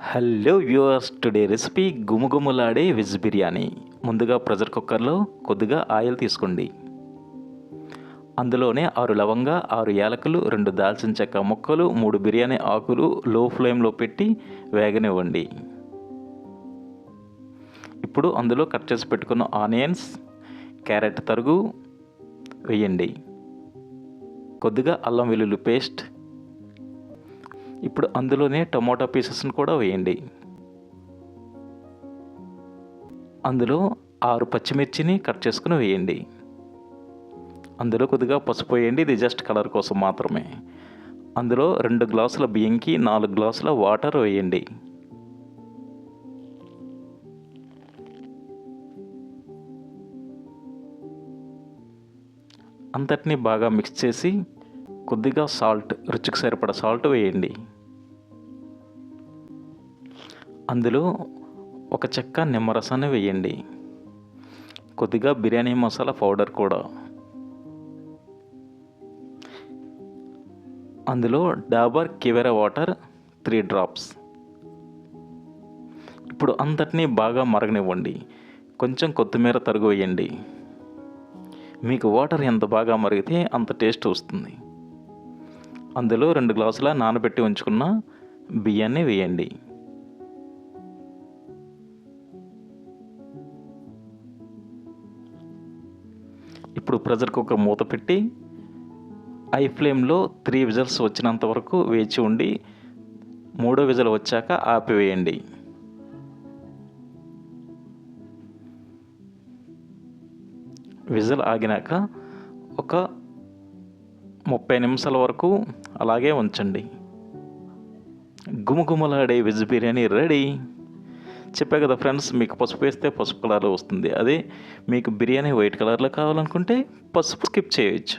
Hello viewers, today recipe గుమగుమలాడే veg biryani. ముందుగా pressure కుక్కర్లో కొద్దిగా ఆయిల్ తీసుకోండి. అందులోనే 6 లవంగా, 6 యాలకులు, 2 దాల్చిన చెక్క ముక్కలు, 3 బిర్యానీ ఆకులు లో ఫ్లేమ్లో పెట్టి వేగనివ్వండి. ఇప్పుడు అందులో కట్ చేసి పెట్టుకున్న ఆనియన్స్, క్యారెట్ తరుగు వేయండి. కొద్దిగా అల్లం వెల్లుల్లి పేస్ట్, ఇప్పుడు అందులోనే టమోటా పీసెస్ని కూడా వేయండి. అందులో 6 పచ్చిమిర్చిని కట్ చేసుకుని వేయండి. అందులో కొద్దిగా పసుపు వేయండి, ఇది జస్ట్ కలర్ కోసం మాత్రమే. అందులో 2 గ్లాసుల బియ్యంకి 4 గ్లాసుల వాటర్ వేయండి. అంతటినీ బాగా మిక్స్ చేసి కొద్దిగా సాల్ట్, రుచికి సరిపడా సాల్ట్ వేయండి. అందులో ఒక చెక్క నిమ్మరసాన్ని వేయండి. కొద్దిగా బిర్యానీ మసాలా పౌడర్ కూడా. అందులో డాబర్ కివెరా వాటర్ 3 డ్రాప్స్. ఇప్పుడు అంతటినీ బాగా మరగనివ్వండి. కొంచెం కొత్తిమీర తరుగు వేయండి. మీకు వాటర్ ఎంత బాగా మరిగితే అంత టేస్ట్ వస్తుంది. అందులో 2 గ్లాసుల నానబెట్టి ఉంచుకున్న బియ్యాన్ని వేయండి. ఇప్పుడు ప్రెషర్ కుక్కర్ మూత పెట్టి హై ఫ్లేమ్లో 3 విజిల్స్ వచ్చినంత వరకు వేచి ఉండి 3వ విజిల్ వచ్చాక ఆపివేయండి. విజిల్ ఆగినాక ఒక 30 నిమిషాల వరకు అలాగే ఉంచండి. గుమగుమలాడే వెజ్ బిర్యానీ రెడీ. చెప్పా కదా ఫ్రెండ్స్, మీకు పసుపు వేస్తే పసుపు కలర్లో వస్తుంది. అదే మీకు బిర్యానీ వైట్ కలర్లో కావాలనుకుంటే పసుపు స్కిప్ చేయొచ్చు.